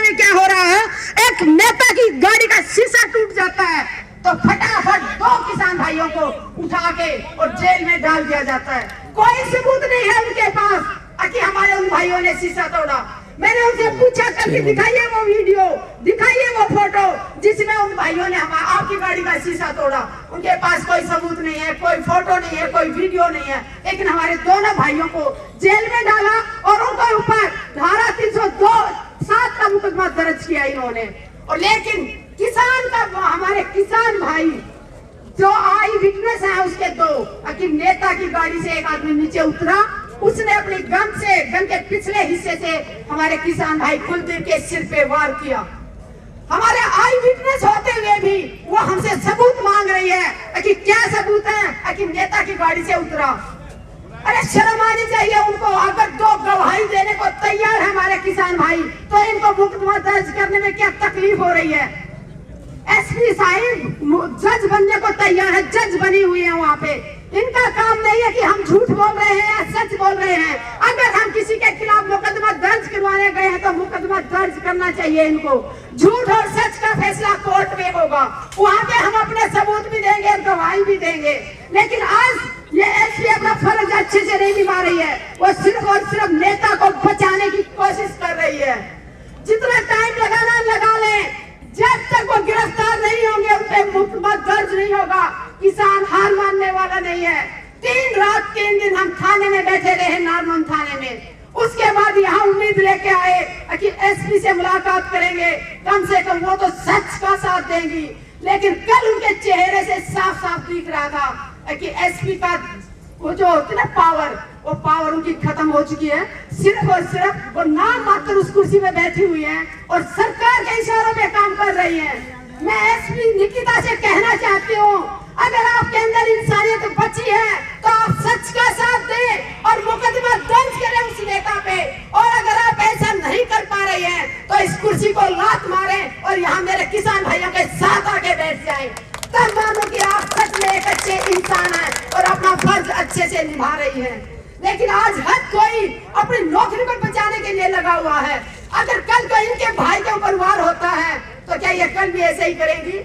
में क्या हो रहा है, एक नेता की गाड़ी का शीशा टूट जाता है तो फटाफट 2 किसान भाइयों को उठा के और जेल में डाल दिया जाता है। कोई सबूत नहीं है उनके पास कि हमारे उन भाइयों ने शीशा तोड़ा। मैंने उनसे पूछा कि दिखाइए वो वीडियो, दिखाइए वो फोटो जिसमें उन भाइयों ने आपकी गाड़ी का शीशा तोड़ा। उनके पास कोई सबूत नहीं है, कोई फोटो नहीं है, कोई वीडियो नहीं है, लेकिन हमारे दोनों भाइयों को जेल में डाला और उनके ऊपर धारा 302(7) का मुकदमा दर्ज किया इन्होंने। और लेकिन किसान का, हमारे किसान भाई जो आई विटनेस है उसके 2 कि नेता की गाड़ी से एक आदमी नीचे उतरा, उसने अपनी गन के पिछले हिस्से से हमारे किसान भाई कुलदीप के सिर पे वार किया। हमारे आई विटनेस होते हुए भी वो हमसे सबूत मांग रही है कि क्या सबूत है कि नेता की गाड़ी से उतरा। अरे शर्म आनी चाहिए उनको। अगर 2 गवाही देने को तैयार है हमारे किसान भाई तो इनको मुकदमा दर्ज करने में क्या तकलीफ हो रही है। एसपी साहिब जज बनने को तैयार है, जज बनी हुई है वहाँ पे। इनका काम नहीं है कि हम झूठ बोल रहे हैं या सच बोल रहे हैं। अगर हम किसी के खिलाफ मुकदमा दर्ज करवाने गए हैं तो मुकदमा दर्ज करना चाहिए इनको। झूठ और सच का फैसला कोर्ट में होगा, वहाँ पे हम अपने सबूत भी देंगे, गवाही भी देंगे। लेकिन आज ये एसपी अपना फर्ज अच्छे से नहीं निभा रही है, वो सिर्फ और सिर्फ नेता को बचाने की कोशिश कर रही है। जितना टाइम लगाना लगा लें, जब तक वो गिरफ्तार नहीं होंगे उन पे मुकदमा दर्ज नहीं होगा। किसान हार मानने वाला नहीं है। 3 रात 3 दिन हम थाने में बैठे रहे, नारनौल थाने में। उसके बाद यहाँ उम्मीद लेके आए कि एसपी से मुलाकात करेंगे, कम से कम वो तो सच का साथ देंगी। लेकिन कल उनके चेहरे से साफ साफ दिख रहा था कि एसपी का वो जो होती है ना वो पावर उनकी खत्म हो चुकी है। सिर्फ और सिर्फ वो नाम मात्र उस कुर्सी में बैठी हुई है और सरकार के इशारों पे काम कर रही है। मैं एसपी निकिता से कहना चाहती हूँ, अगर आपके अंदर इंसानियत बची है तो आप सच का साथ दें और मुकदमा दर्ज करें उस नेता पे। और अगर आप ऐसा नहीं कर पा रही हैं तो इस कुर्सी को लात मारें और यहाँ मेरे किसान भाइयों के साथ आके बैठ जाएं। तब मानो कि आप सच में एक अच्छे इंसान हैं और अपना फर्ज अच्छे से निभा रही हैं। लेकिन आज हर कोई अपनी नौकरी को बचाने के लिए लगा हुआ है। अगर कल को इनके भाई के ऊपर वार होता है तो क्या ये कल भी ऐसे ही करेंगी?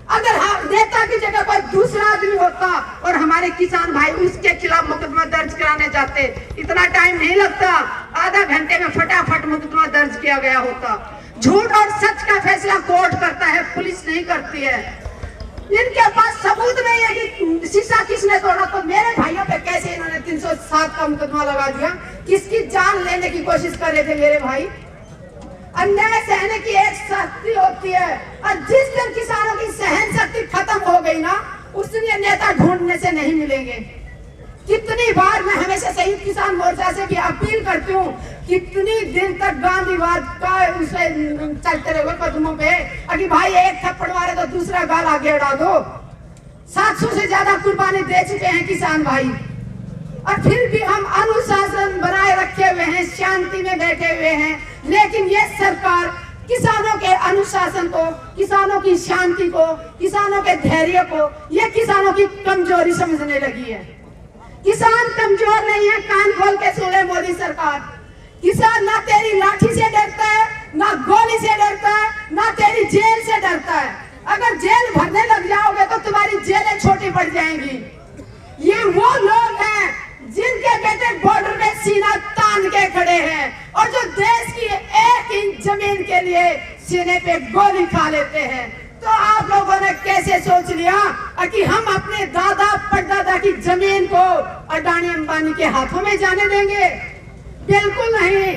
अगर नेता की जगह कोई दूसरा आदमी होता और हमारे किसान भाई उसके खिलाफ मुकदमा दर्ज कराने जाते, इतना टाइम नहीं लगता, आधा घंटे में फटाफट मुकदमा दर्ज किया गया होता। झूठ और सच का फैसला कोर्ट करता है, पुलिस नहीं करती है। इनके पास सबूत नहीं है कि शीशा किसने तोड़ा, तो मेरे भाइयों पे कैसे इन्होंने 307 का मुकदमा लगा दिया? किसकी जान लेने की कोशिश कर रहे थे मेरे भाई? अन्याय सहने की एक शक्ति होती है और जिस दिन किसानों की सहन शक्ति खत्म हो गई ना, उस दिन ये नेता ढूंढने से नहीं मिलेंगे। कितनी बार मैं हमेशा संयुक्त किसान मोर्चा से भी अपील करती हूँ, कितनी दिन तक गांधीवाद का उसे चलते रहोगे कदमों पे? अभी भाई एक थप्पड़ मारे तो दूसरा गाल आगे उड़ा दो। 700 से ज्यादा कुर्बानी दे चुके हैं किसान भाई और फिर भी हम अनुशासन बनाए रखे हुए हैं, शांति में बैठे हुए हैं। लेकिन ये सरकार किसानों के अनुशासन को, किसानों की शांति को, किसानों के धैर्य को, ये किसानों की कमजोरी समझने लगी है। किसान कमजोर नहीं है, कान खोल के सुन ले मोदी सरकार। किसान ना तेरी लाठी से डरता है, ना गोली से डरता है, ना तेरी जेल से डरता है। अगर जेल भरने लग जाओगे तो तुम्हारी जेलें छोटी पड़ जाएंगी। ये वो लोग हैं जिनके बेटे बॉर्डर में सीना तान के खड़े हैं और जो देश की 1 इंच जमीन के लिए सीने पे गोली खा लेते हैं। तो आप लोगों ने कैसे सोच लिया कि हम अपने दादा परदादा की जमीन को अडानी अंबानी के हाथों में जाने देंगे? बिल्कुल नहीं।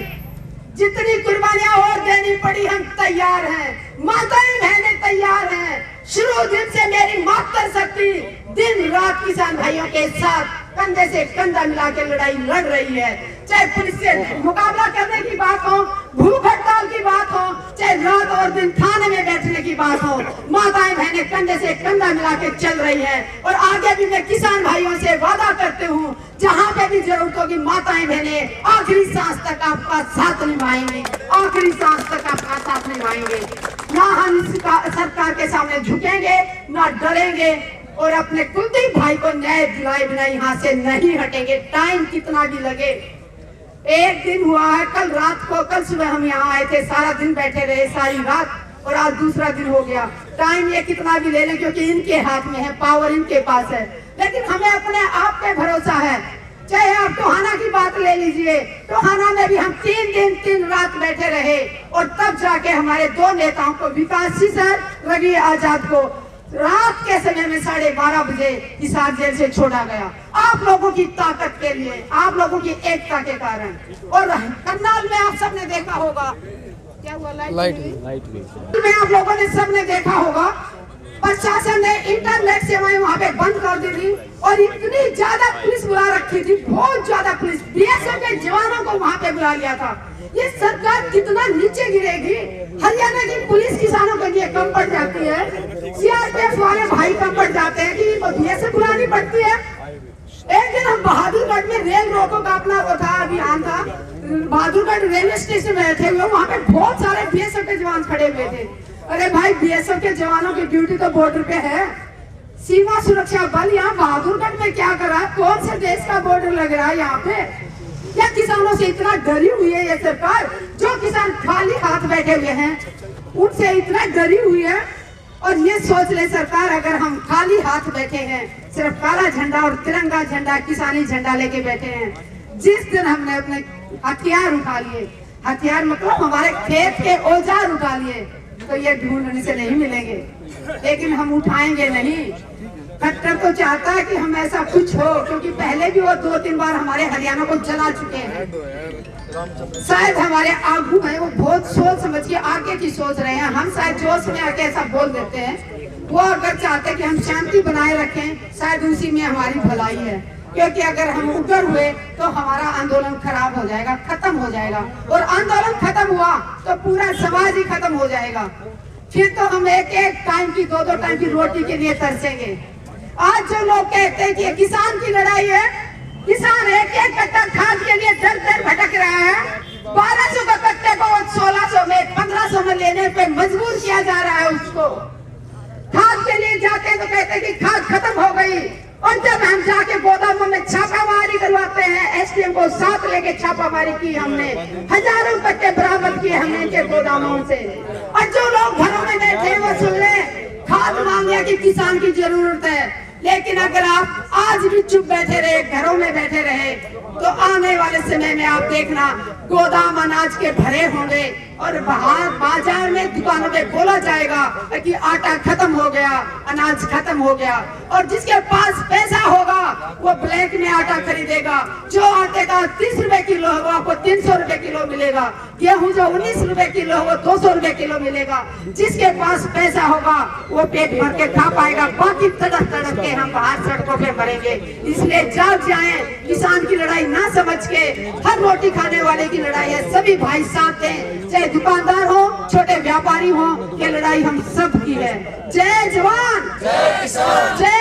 जितनी कुर्बानियां और देनी पड़ी हम तैयार हैं, माताएं बहनें तैयार हैं। शुरू दिन से मेरी मातृ शक्ति दिन रात किसान भाइयों के साथ कंधे से कंधा मिला के लड़ाई लड़ रही है। चाहे पुलिस से मुकाबला करने की बात हो, भूख हड़ताल की बात हो, चाहे रात और दिन थाने में बैठने की बात हो, माताएं बहनें कंधे से कंधा मिला के चल रही है। और आगे भी मैं किसान भाइयों से वादा करती हूँ, जहाँ पे भी जरूरत होगी माताएं बहनें आखिरी सांस तक आपका साथ निभाएंगे, आखिरी सांस तक आपका साथ निभाएंगे। ना हम सरकार के सामने झुकेंगे, ना डरेंगे और अपने कुलदीप भाई को न्याय दिलाए बिना यहाँ से नहीं हटेंगे, टाइम कितना भी लगे। एक दिन हुआ है, कल रात को, कल सुबह हम यहाँ आए थे, सारा दिन बैठे रहे, सारी रात, और आज दूसरा दिन हो गया। टाइम ये कितना भी ले लें, क्योंकि इनके हाथ में है, पावर इनके पास है, लेकिन हमें अपने आप पे भरोसा है। चाहे आप टोहाना की बात ले लीजिए, टोहाना में भी हम 3 दिन 3 रात बैठे रहे, और तब जाके हमारे 2 नेताओं को, विकास जी सर, रवि आजाद को, रात के समय में 12:30 बजे हिसार जेल से छोड़ा गया, आप लोगों की ताकत के लिए, आप लोगों की एकता के कारण। और करनाल में आप सबने देखा होगा, क्या हुआ, लाइट में आप लोगों ने सबने देखा होगा, प्रशासन ने इंटरनेट सेवाएं वहाँ पे बंद कर दी थी, और इतनी ज्यादा पुलिस बुला रखी थी, बहुत ज्यादा पुलिस, बीएसएफ के जवानों को वहाँ पे बुला लिया था। ये सरकार कितना नीचे गिरेगी। हरियाणा की पुलिस किसानों के लिए कम पड़ जाती है, सीआरपीएफ वाले भाई कम पड़ जाते हैं कि बीएसएफ बुलानी पड़ती है। एक दिन हम बहादुरगढ़ में रेल रोको का अपना वो था, अभियान था, बहादुरगढ़ रेलवे स्टेशन में थे, वहाँ पे बहुत सारे बीएसएफ के जवान खड़े हुए थे। अरे भाई, बीएसएफ के जवानों की ड्यूटी तो बॉर्डर पे है, सीमा सुरक्षा बल यहाँ बहादुरगढ़ में क्या कर रहा है, कौन से देश का बॉर्डर लग रहा है यहाँ पे? या किसानों से इतना डरी हुई है ये सरकार, जो किसान खाली हाथ बैठे हुए हैं उनसे इतना डरी हुई है। और ये सोच ले सरकार, अगर हम खाली हाथ बैठे हैं, सिर्फ काला झंडा और तिरंगा झंडा, किसानी झंडा लेके बैठे हैं, जिस दिन हमने अपने हथियार उठा लिए, हथियार मतलब हमारे खेत के औजार उठा लिए, तो ये ढूंढने से नहीं मिलेंगे, लेकिन हम उठाएंगे नहीं। खट्टर तो चाहता है कि हम ऐसा कुछ हो, क्योंकि पहले भी वो 2-3 बार हमारे हरियाणा को जला चुके हैं। शायद हमारे आगू है, वो बहुत सोच समझ के आगे की सोच रहे हैं, हम शायद जोश में आके ऐसा बोल देते हैं। वो अगर चाहते हैं कि हम शांति बनाए रखें, शायद उसी में हमारी भलाई है, क्योंकि अगर हम उग्र हुए तो हमारा आंदोलन खराब हो जाएगा, खत्म हो जाएगा, और आंदोलन खत्म हुआ तो पूरा समाज ही खत्म हो जाएगा। फिर तो हम एक टाइम की, 2-2 टाइम की रोटी के लिए तरसेंगे। आज जो लोग कहते हैं कि ये किसान की लड़ाई है, किसान एक कट्टा खाद के लिए दर दर भटक रहा है, 1200 का कट्टे को 1600 में, 1500 में लेने पे मजबूर किया जा रहा है उसको। खाद के लिए जाते हैं तो कहते हैं कि खाद खत्म हो गई, और जब हम जाके गोदामों में छापामारी करवाते हैं, एसडीएम को साथ लेके छापामारी की हमने, हजारों कट्टे बरामद किए हमने इनके गोदामों से। और जो लोग घरों में बैठे वो सुन ले, खाद मांगे कि किसान की जरूरत है, लेकिन अगर आप आज भी चुप बैठे रहे, घरों में बैठे रहे, तो आने वाले समय में आप देखना गोदाम अनाज के भरे होंगे, और बाहर बाजार में, दुकानों में बोला जाएगा कि आटा खत्म हो गया, अनाज खत्म हो गया, और जिसके पास पैसा होगा वो ब्लैक में आटा खरीदेगा। जो आटे का 30 रुपए किलो है वो आपको 300 रुपए किलो मिलेगा, गेहूं जो 19 रुपए किलो है वो 200 रुपए किलो मिलेगा। जिसके पास पैसा होगा वो पेट भर के खा पाएगा, बाकी तड़प तड़प के हम बाहर सड़कों पे मरेंगे। इसलिए जाग जाएं, किसान की लड़ाई ना समझ के, हर रोटी खाने वाले की लड़ाई है, सभी भाई साथ हैं, चाहे दुकानदार हो, छोटे व्यापारी हो, ये लड़ाई हम सब की है। जय जवान, जय किसान, जय